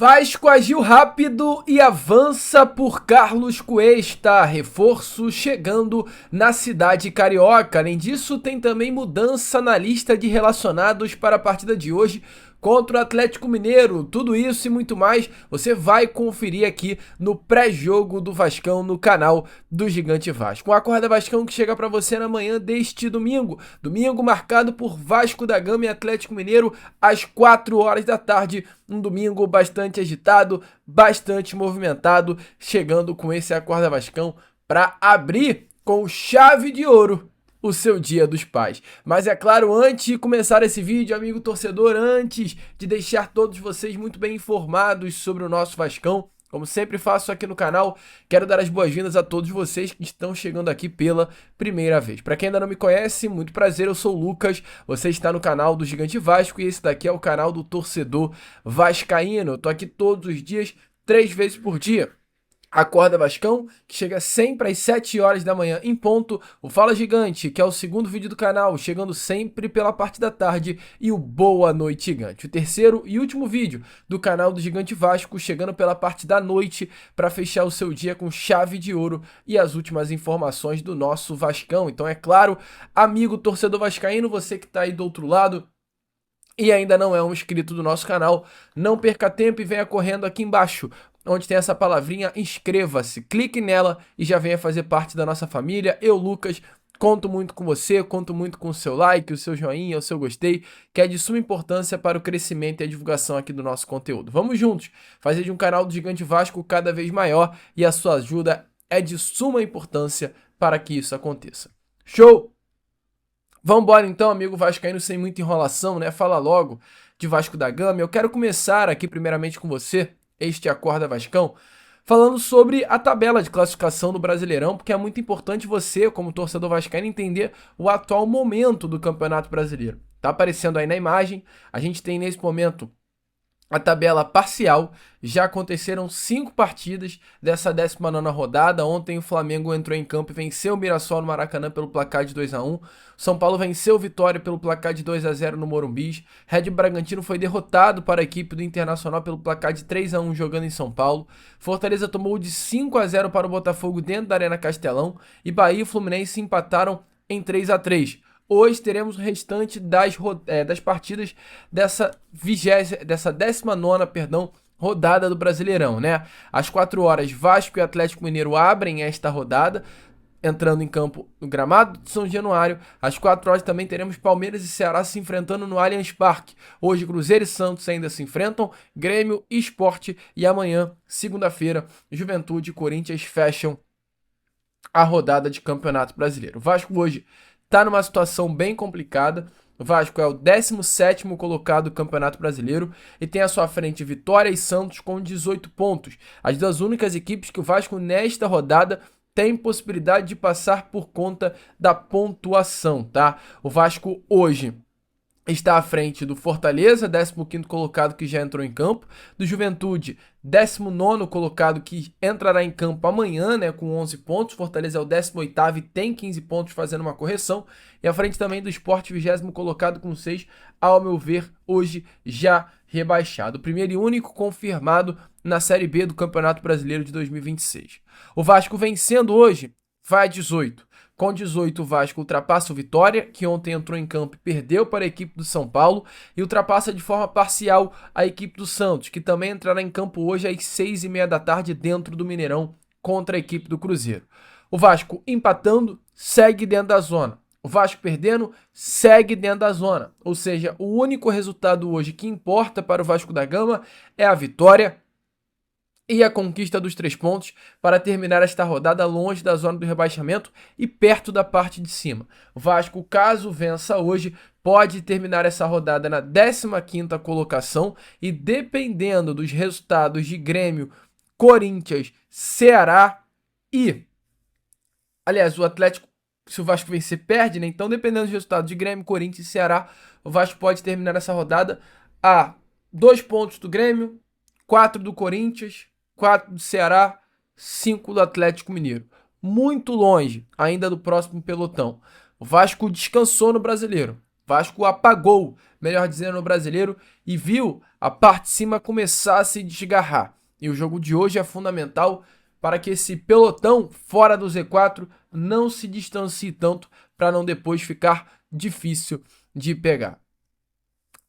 Vasco agiu rápido e avança por Carlos Cuesta, reforço chegando na cidade carioca. Além disso, tem também mudança na lista de relacionados para a partida de hoje contra o Atlético Mineiro. Tudo isso e muito mais você vai conferir aqui no pré-jogo do Vascão no canal do Gigante Vasco. Um Acorda Vascão que chega para você na manhã deste domingo. Domingo marcado por Vasco da Gama e Atlético Mineiro às 4 horas da tarde. Um domingo bastante agitado, bastante movimentado, chegando com esse Acorda Vascão para abrir com chave de ouro o seu Dia dos Pais. Mas é claro, antes de começar esse vídeo, amigo torcedor, antes de deixar todos vocês muito bem informados sobre o nosso Vascão, como sempre faço aqui no canal, quero dar as boas-vindas a todos vocês que estão chegando aqui pela primeira vez. Para quem ainda não me conhece, muito prazer, eu sou o Lucas, você está no canal do Gigante Vasco e esse daqui é o canal do torcedor vascaíno. Eu tô aqui todos os dias, 3 vezes por dia. Acorda Vascão, que chega sempre às 7 horas da manhã em ponto, o Fala Gigante, que é o segundo vídeo do canal, chegando sempre pela parte da tarde, e o Boa Noite Gigante, o terceiro e último vídeo do canal do Gigante Vasco, chegando pela parte da noite para fechar o seu dia com chave de ouro e as últimas informações do nosso Vascão. Então é claro, amigo torcedor vascaíno, você que está aí do outro lado e ainda não é um inscrito do nosso canal, não perca tempo e venha correndo aqui embaixo, onde tem essa palavrinha inscreva-se, clique nela e já venha fazer parte da nossa família. Eu, Lucas, conto muito com você, conto muito com o seu like, o seu joinha, o seu gostei, que é de suma importância para o crescimento e a divulgação aqui do nosso conteúdo. Vamos juntos fazer de um canal do Gigante Vasco cada vez maior e a sua ajuda é de suma importância para que isso aconteça. Show! Vambora então, amigo vascaíno, sem muita enrolação, né? Fala logo de Vasco da Gama. Eu quero começar aqui primeiramente com você, este Acorda Vascão, falando sobre a tabela de classificação do Brasileirão, porque é muito importante você, como torcedor vascaíno, entender o atual momento do Campeonato Brasileiro. Tá aparecendo aí na imagem, a gente tem nesse momento a tabela parcial, já aconteceram 5 partidas dessa 19ª rodada. Ontem o Flamengo entrou em campo e venceu o Mirassol no Maracanã pelo placar de 2-1. São Paulo venceu o Vitória pelo placar de 2-0 no Morumbi. Red Bragantino foi derrotado para a equipe do Internacional pelo placar de 3-1 jogando em São Paulo. Fortaleza tomou de 5-0 para o Botafogo dentro da Arena Castelão. E Bahia e Fluminense empataram em 3-3. Hoje teremos o restante das partidas dessa 19ª, rodada do Brasileirão, né? Às 4 horas, Vasco e Atlético Mineiro abrem esta rodada, entrando em campo no gramado de São Januário. Às 4 horas também teremos Palmeiras e Ceará se enfrentando no Allianz Parque. Hoje, Cruzeiro e Santos ainda se enfrentam, Grêmio e Sport. E amanhã, segunda-feira, Juventude e Corinthians fecham a rodada de Campeonato Brasileiro. O Vasco hoje está numa situação bem complicada. O Vasco é o 17º colocado do Campeonato Brasileiro e tem à sua frente Vitória e Santos com 18 pontos. As duas únicas equipes que o Vasco nesta rodada tem possibilidade de passar por conta da pontuação, tá? O Vasco hoje está à frente do Fortaleza, 15º colocado que já entrou em campo, do Juventude, 19º colocado que entrará em campo amanhã, né, com 11 pontos, Fortaleza é o 18º e tem 15 pontos fazendo uma correção, e à frente também do Sport, 20º colocado com 6, ao meu ver, hoje já rebaixado, o primeiro e único confirmado na Série B do Campeonato Brasileiro de 2026. O Vasco vencendo hoje, vai a 18. Com 18, o Vasco ultrapassa o Vitória, que ontem entrou em campo e perdeu para a equipe do São Paulo, e ultrapassa de forma parcial a equipe do Santos, que também entrará em campo hoje às 6h30 da tarde dentro do Mineirão contra a equipe do Cruzeiro. O Vasco empatando, segue dentro da zona. O Vasco perdendo, segue dentro da zona. Ou seja, o único resultado hoje que importa para o Vasco da Gama é a vitória e a conquista dos 3 pontos para terminar esta rodada longe da zona do rebaixamento e perto da parte de cima. O Vasco, caso vença hoje, pode terminar essa rodada na 15ª colocação e, dependendo dos resultados de Grêmio, Corinthians, Ceará e... Aliás, o Atlético, se o Vasco vencer, perde, né? Então, dependendo dos resultados de Grêmio, Corinthians e Ceará, o Vasco pode terminar essa rodada a 2 pontos do Grêmio, 4 do Corinthians, 4 do Ceará, 5 do Atlético Mineiro. Muito longe ainda do próximo pelotão. O Vasco descansou no Brasileiro. O Vasco apagou, melhor dizendo, no Brasileiro e viu a parte de cima começar a se desgarrar. E o jogo de hoje é fundamental para que esse pelotão fora do Z4 não se distancie tanto para não depois ficar difícil de pegar.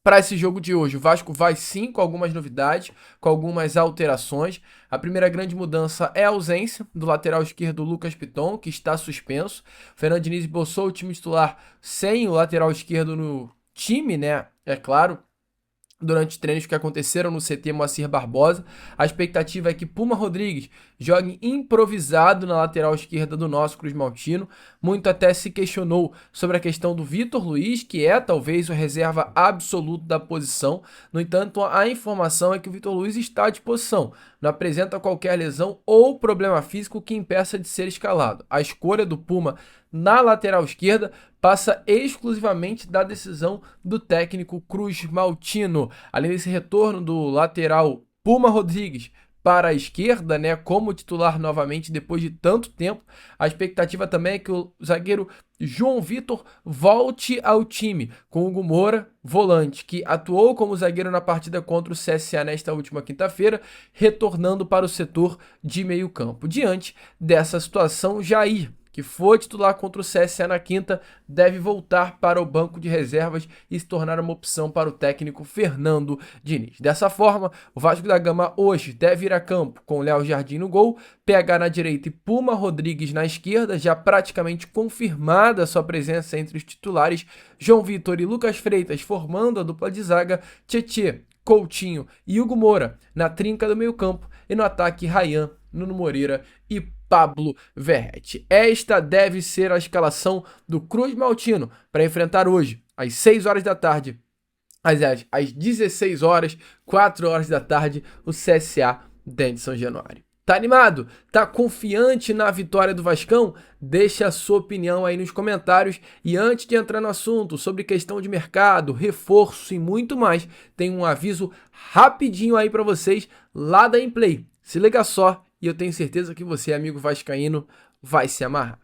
Para esse jogo de hoje, o Vasco vai sim com algumas novidades, com algumas alterações. A primeira grande mudança é a ausência do lateral esquerdo Lucas Piton, que está suspenso. O Fernando Diniz esboçou o time titular sem o lateral esquerdo no time, né? É claro, durante treinos que aconteceram no CT Moacir Barbosa. A expectativa é que Puma Rodrigues jogue improvisado na lateral esquerda do nosso Cruz Maltino. Muito até se questionou sobre a questão do Vitor Luiz, que é talvez o reserva absoluto da posição. No entanto, a informação é que o Vitor Luiz está à disposição, não apresenta qualquer lesão ou problema físico que impeça de ser escalado. A escolha do Puma na lateral esquerda passa exclusivamente da decisão do técnico Cruz Maltino. Além desse retorno do lateral Puma Rodrigues para a esquerda, né, como titular novamente depois de tanto tempo, a expectativa também é que o zagueiro João Vitor volte ao time, com Hugo Moura, volante, que atuou como zagueiro na partida contra o CSA nesta última quinta-feira, retornando para o setor de meio campo. Diante dessa situação, Jair, que foi titular contra o CSA na quinta, deve voltar para o banco de reservas e se tornar uma opção para o técnico Fernando Diniz. Dessa forma, o Vasco da Gama hoje deve ir a campo com Léo Jardim no gol, PH na direita e Puma Rodrigues na esquerda, já praticamente confirmada sua presença entre os titulares, João Vitor e Lucas Freitas formando a dupla de zaga, Tietê, Coutinho e Hugo Moura na trinca do meio campo e no ataque Ryan, Nuno Moreira e Pablo Verratti. Esta deve ser a escalação do Cruz Maltino para enfrentar hoje, às 6 horas da tarde, aliás, às 16 horas, 4 horas da tarde, o CSA dentro de São Januário. Tá animado? Tá confiante na vitória do Vascão? Deixa a sua opinião aí nos comentários. E antes de entrar no assunto sobre questão de mercado, reforço e muito mais, tem um aviso rapidinho aí para vocês lá da Implay. Se liga só e eu tenho certeza que você, amigo vascaíno, vai se amarrar.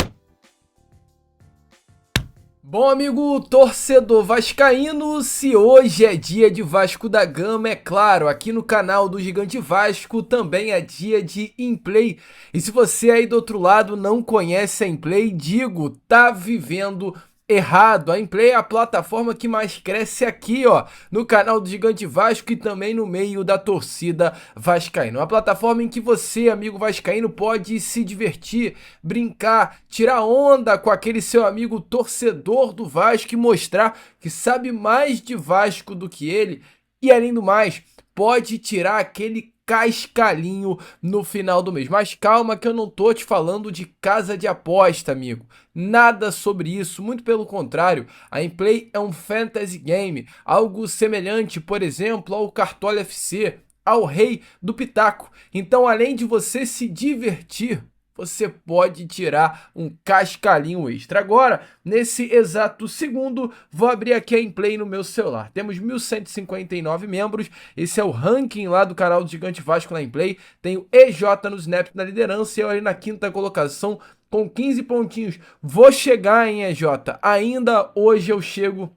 Bom, amigo torcedor vascaíno, se hoje é dia de Vasco da Gama, é claro, aqui no canal do Gigante Vasco também é dia de Implay. E se você aí do outro lado não conhece a Implay, digo, tá vivendo errado. A Implay é a plataforma que mais cresce aqui, ó, no canal do Gigante Vasco e também no meio da torcida vascaína. Uma plataforma em que você, amigo vascaíno, pode se divertir, brincar, tirar onda com aquele seu amigo torcedor do Vasco e mostrar que sabe mais de Vasco do que ele. E além do mais, pode tirar aquele cascalhinho no final do mês. Mas calma que eu não tô te falando de casa de aposta, amigo. Nada sobre isso, muito pelo contrário. A Implay é um fantasy game, algo semelhante, por exemplo, ao Cartola FC, ao Rei do Pitaco. Então, além de você se divertir, você pode tirar um cascalhinho extra. Agora, nesse exato segundo, vou abrir aqui a Implay no meu celular. Temos 1.159 membros, esse é o ranking lá do canal do Gigante Vasco na Implay. Tem o EJ no Snap na liderança e eu ali na quinta colocação com 15 pontinhos. Vou chegar em EJ, ainda hoje eu chego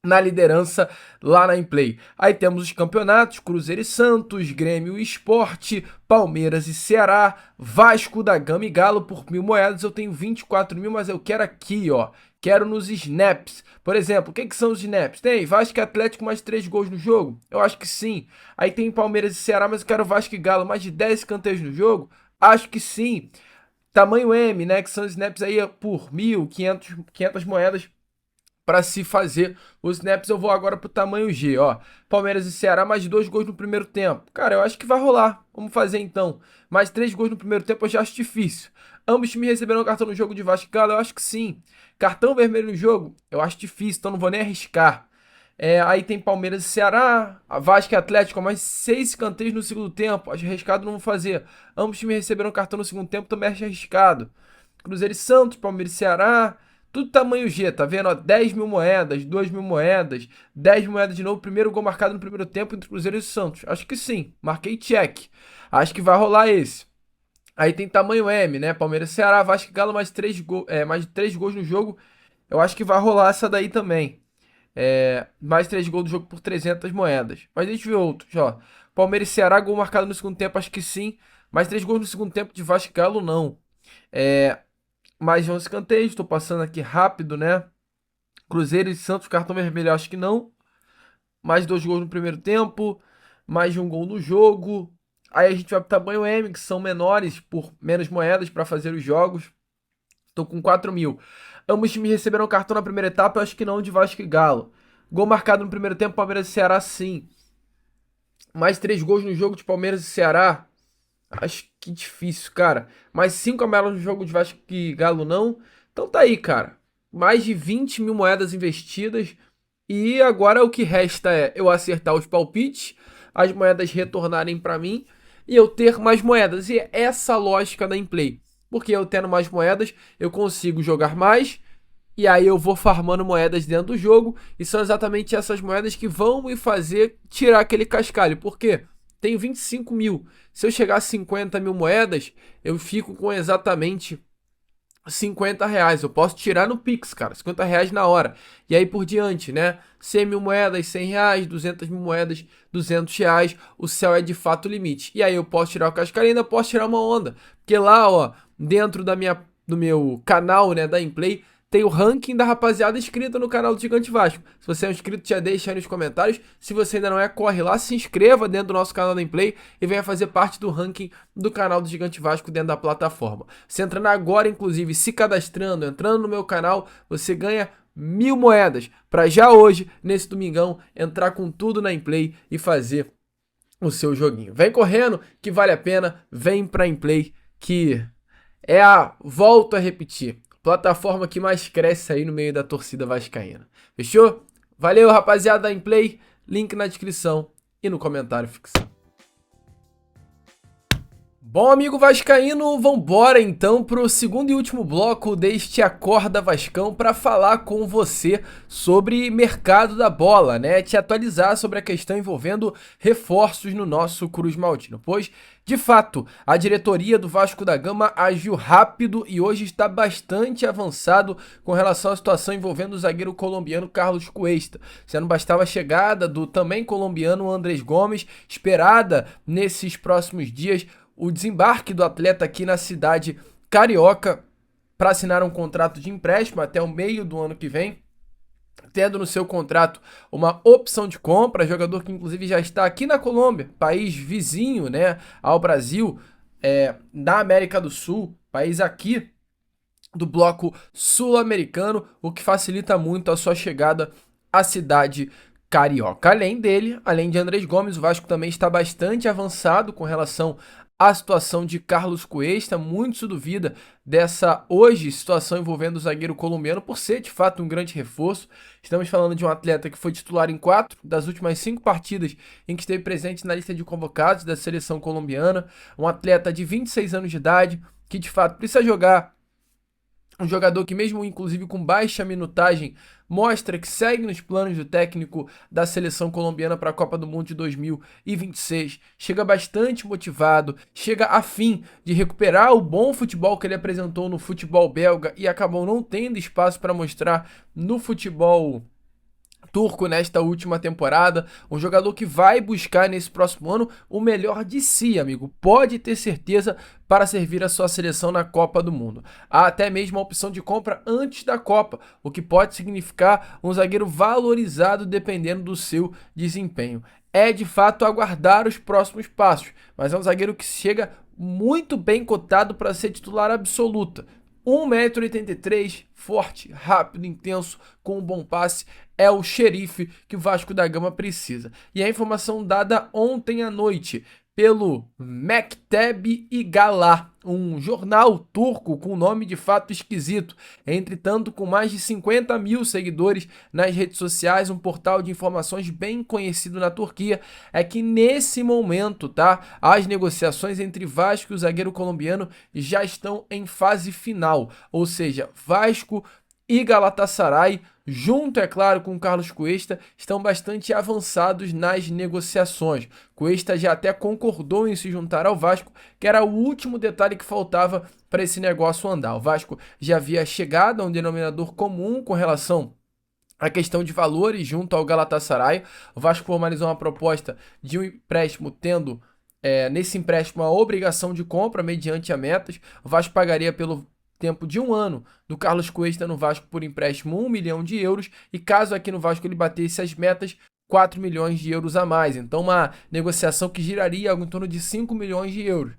na liderança lá na Implay. Aí temos os campeonatos, Cruzeiro e Santos, Grêmio e Sport, Palmeiras e Ceará, Vasco da Gama e Galo por 1.000 moedas. Eu tenho 24 mil, mas eu quero aqui, ó. Quero nos snaps. Por exemplo, o que são os snaps? Tem Vasco e Atlético mais 3 gols no jogo? Eu acho que sim. Aí tem Palmeiras e Ceará, mas eu quero Vasco e Galo mais de 10 escanteios no jogo? Acho que sim. Tamanho M, né? Que são os snaps aí por 1.000, 500 moedas. Para se fazer os snaps, eu vou agora pro tamanho G, ó. Palmeiras e Ceará, mais 2 gols no primeiro tempo. Cara, eu acho que vai rolar. Vamos fazer então. Mais 3 gols no primeiro tempo eu já acho difícil. Ambos times receberam cartão no jogo de Vasco e Galo, eu acho que sim. Cartão vermelho no jogo, eu acho difícil, então não vou nem arriscar. Aí tem Palmeiras e Ceará, a Vasco e Atlético, mais 6 escanteios no segundo tempo. Acho arriscado, não vou fazer. Ambos times receberam cartão no segundo tempo, também acho arriscado. Cruzeiro e Santos, Palmeiras e Ceará... Tudo tamanho G, tá vendo? Ó, 10.000 moedas, 2.000 moedas, 10 moedas de novo. Primeiro gol marcado no primeiro tempo entre Cruzeiro e Santos. Acho que sim, marquei check. Acho que vai rolar esse. Aí tem tamanho M, né? Palmeiras e Ceará, Vasco e Galo mais 3 gols no jogo. Eu acho que vai rolar essa daí também. Mais 3 gols do jogo por 300 moedas. Mas deixa eu ver outros, ó. Palmeiras e Ceará, gol marcado no segundo tempo, acho que sim. Mais 3 gols no segundo tempo de Vasco e Galo, não. É, mais 11 escanteios, tô passando aqui rápido, né? Cruzeiro e Santos, cartão vermelho, acho que não. Mais 2 gols no primeiro tempo. Mais de um gol no jogo. Aí a gente vai pro tamanho M, que são menores por menos moedas para fazer os jogos. Tô com 4.000. Ambos times receberam cartão na primeira etapa, eu acho que não, de Vasco e Galo. Gol marcado no primeiro tempo, Palmeiras e Ceará, sim. Mais 3 gols no jogo de Palmeiras e Ceará. Acho que difícil, cara. Mais 5 amarelos no jogo de Vasco e Galo, não. Então tá aí, cara. Mais de 20 mil moedas investidas. E agora o que resta é eu acertar os palpites, as moedas retornarem para mim e eu ter mais moedas. E é essa a lógica da Inplay. Porque eu tendo mais moedas, eu consigo jogar mais. E aí eu vou farmando moedas dentro do jogo. E são exatamente essas moedas que vão me fazer tirar aquele cascalho. Por quê? Tenho 25 mil. Se eu chegar a 50 mil moedas, eu fico com exatamente 50 reais. Eu posso tirar no Pix, cara. 50 reais na hora. E aí por diante, né? 100 mil moedas, 100 reais. 200 mil moedas, 200 reais. O céu é de fato o limite. E aí eu posso tirar o cascalho e ainda posso tirar uma onda. Porque lá, ó, dentro do meu canal, né, da Inplay, tem o ranking da rapaziada inscrita no canal do Gigante Vasco. Se você é um inscrito, já deixa aí nos comentários. Se você ainda não é, corre lá, se inscreva dentro do nosso canal da Inplay e venha fazer parte do ranking do canal do Gigante Vasco dentro da plataforma. Você entrando agora, inclusive, se cadastrando, entrando no meu canal, você ganha 1.000 moedas para já hoje, nesse domingão, entrar com tudo na Inplay e fazer o seu joguinho. Vem correndo, que vale a pena. Vem pra Inplay, que volto a repetir, plataforma que mais cresce aí no meio da torcida vascaína. Fechou? Valeu, rapaziada da Inplay. Link na descrição e no comentário fixado. Bom, amigo vascaíno, vambora então pro segundo e último bloco deste Acorda Vascão para falar com você sobre mercado da bola, né? Te atualizar sobre a questão envolvendo reforços no nosso Cruz Maltino, pois, de fato, a diretoria do Vasco da Gama agiu rápido e hoje está bastante avançado com relação à situação envolvendo o zagueiro colombiano Carlos Cuesta. Já não bastava a chegada do também colombiano Andrés Gomes, esperada nesses próximos dias, o desembarque do atleta aqui na cidade carioca para assinar um contrato de empréstimo até o meio do ano que vem, tendo no seu contrato uma opção de compra, jogador que inclusive já está aqui na Colômbia, país vizinho, né, ao Brasil, da América do Sul, país aqui do bloco sul-americano, o que facilita muito a sua chegada à cidade carioca. Além dele, além de Andrés Gomes, o Vasco também está bastante avançado com relação a situação de Carlos Cuesta. Muito se duvida dessa hoje situação envolvendo o zagueiro colombiano por ser de fato um grande reforço. Estamos falando de um atleta que foi titular em 4 das últimas 5 partidas em que esteve presente na lista de convocados da seleção colombiana, um atleta de 26 anos de idade que de fato precisa jogar. Um jogador que mesmo inclusive com baixa minutagem mostra que segue nos planos do técnico da seleção colombiana para a Copa do Mundo de 2026. Chega bastante motivado, chega a fim de recuperar o bom futebol que ele apresentou no futebol belga e acabou não tendo espaço para mostrar no futebol turco nesta última temporada, um jogador que vai buscar nesse próximo ano o melhor de si, amigo, pode ter certeza, para servir a sua seleção na Copa do Mundo. Há até mesmo a opção de compra antes da Copa, o que pode significar um zagueiro valorizado dependendo do seu desempenho. É de fato aguardar os próximos passos, mas é um zagueiro que chega muito bem cotado para ser titular absoluta. 1,83 m, forte, rápido, intenso, com um bom passe, é o xerife que o Vasco da Gama precisa. E a informação dada ontem à noite pelo Mekteb Igala, um jornal turco com nome de fato esquisito, entretanto com mais de 50 mil seguidores nas redes sociais, um portal de informações bem conhecido na Turquia, é que nesse momento, tá, as negociações entre Vasco e o zagueiro colombiano já estão em fase final, ou seja, Vasco e Galatasaray, junto, é claro, com o Carlos Cuesta, estão bastante avançados nas negociações. Cuesta já até concordou em se juntar ao Vasco, que era o último detalhe que faltava para esse negócio andar. O Vasco já havia chegado a um denominador comum com relação a questão de valores junto ao Galatasaray. O Vasco formalizou uma proposta de um empréstimo tendo nesse empréstimo a obrigação de compra mediante a metas. O Vasco pagaria pelo tempo de 1 ano do Carlos Cuesta no Vasco por empréstimo 1 milhão de euros e caso aqui no Vasco ele batesse as metas, 4 milhões de euros a mais. Então uma negociação que giraria algo em torno de 5 milhões de euros.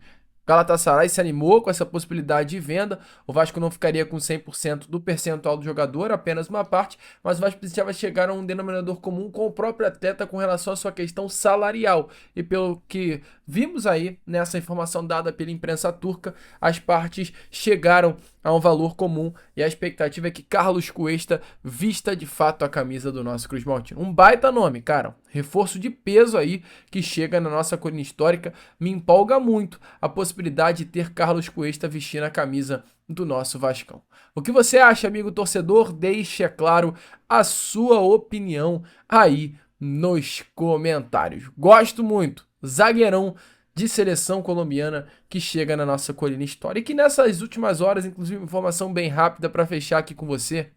Galatasaray se animou com essa possibilidade de venda. O Vasco não ficaria com 100% do percentual do jogador, apenas uma parte, mas o Vasco precisava chegar a um denominador comum com o próprio atleta com relação à sua questão salarial. E pelo que vimos aí nessa informação dada pela imprensa turca, as partes chegaram a um valor comum e a expectativa é que Carlos Cuesta vista de fato a camisa do nosso Cruz Maltino. Um baita nome, cara. Reforço de peso aí que chega na nossa colina histórica. Me empolga muito a possibilidade de ter Carlos Cuesta vestindo a camisa do nosso Vascão. O que você acha, amigo torcedor? Deixe, é claro, a sua opinião aí nos comentários. Gosto muito. Zagueirão de seleção colombiana que chega na nossa colina histórica. E que nessas últimas horas, inclusive informação bem rápida para fechar aqui com você,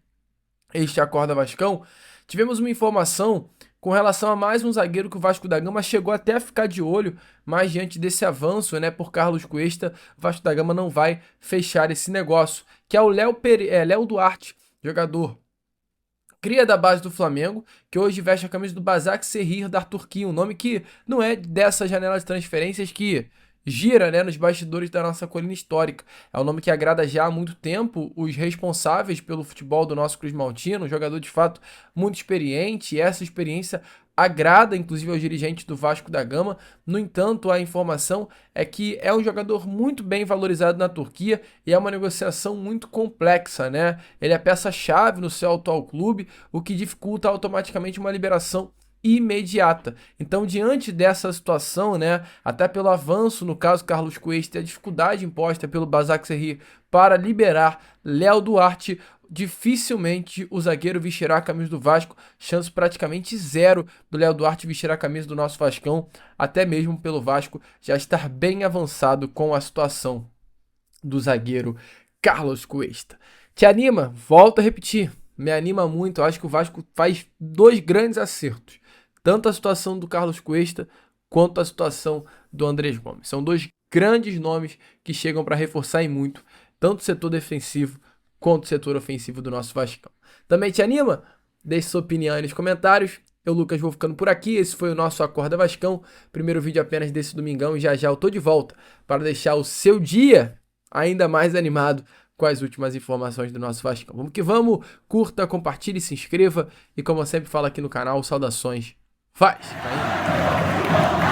este Acorda Vascão, tivemos uma informação com relação a mais um zagueiro que o Vasco da Gama chegou até a ficar de olho, mas diante desse avanço, né, por Carlos Cuesta, o Vasco da Gama não vai fechar esse negócio, que é o Léo Duarte, jogador cria da base do Flamengo, que hoje veste a camisa do Başakşehir da Turquia, um nome que não é dessa janela de transferências que gira, né, nos bastidores da nossa colina histórica. É um nome que agrada já há muito tempo os responsáveis pelo futebol do nosso Cruz Maltino, um jogador de fato muito experiente, e essa experiência agrada inclusive aos dirigentes do Vasco da Gama. No entanto, a informação é que é um jogador muito bem valorizado na Turquia e é uma negociação muito complexa, né? Ele é peça-chave no seu atual clube, o que dificulta automaticamente uma liberação imediata. Então, diante dessa situação, né, até pelo avanço, no caso Carlos Cuesta, e a dificuldade imposta pelo Başakşehir para liberar Léo Duarte, dificilmente o zagueiro vestirá a camisa do Vasco, chance praticamente zero do Léo Duarte vestir a camisa do nosso Vascão, até mesmo pelo Vasco já estar bem avançado com a situação do zagueiro Carlos Cuesta. Te anima? Volto a repetir, me anima muito. Eu acho que o Vasco faz 2 grandes acertos, tanto a situação do Carlos Cuesta quanto a situação do Andrés Gomes. São 2 grandes nomes que chegam para reforçar e muito, tanto o setor defensivo quanto o setor ofensivo do nosso Vascão. Também te anima? Deixe sua opinião aí nos comentários. Eu, Lucas, vou ficando por aqui. Esse foi o nosso Acorda Vascão. Primeiro vídeo apenas desse domingão e já já eu tô de volta para deixar o seu dia ainda mais animado com as últimas informações do nosso Vascão. Vamos que vamos. Curta, compartilhe, se inscreva e como eu sempre falo aqui no canal, saudações. Faz! Tá indo.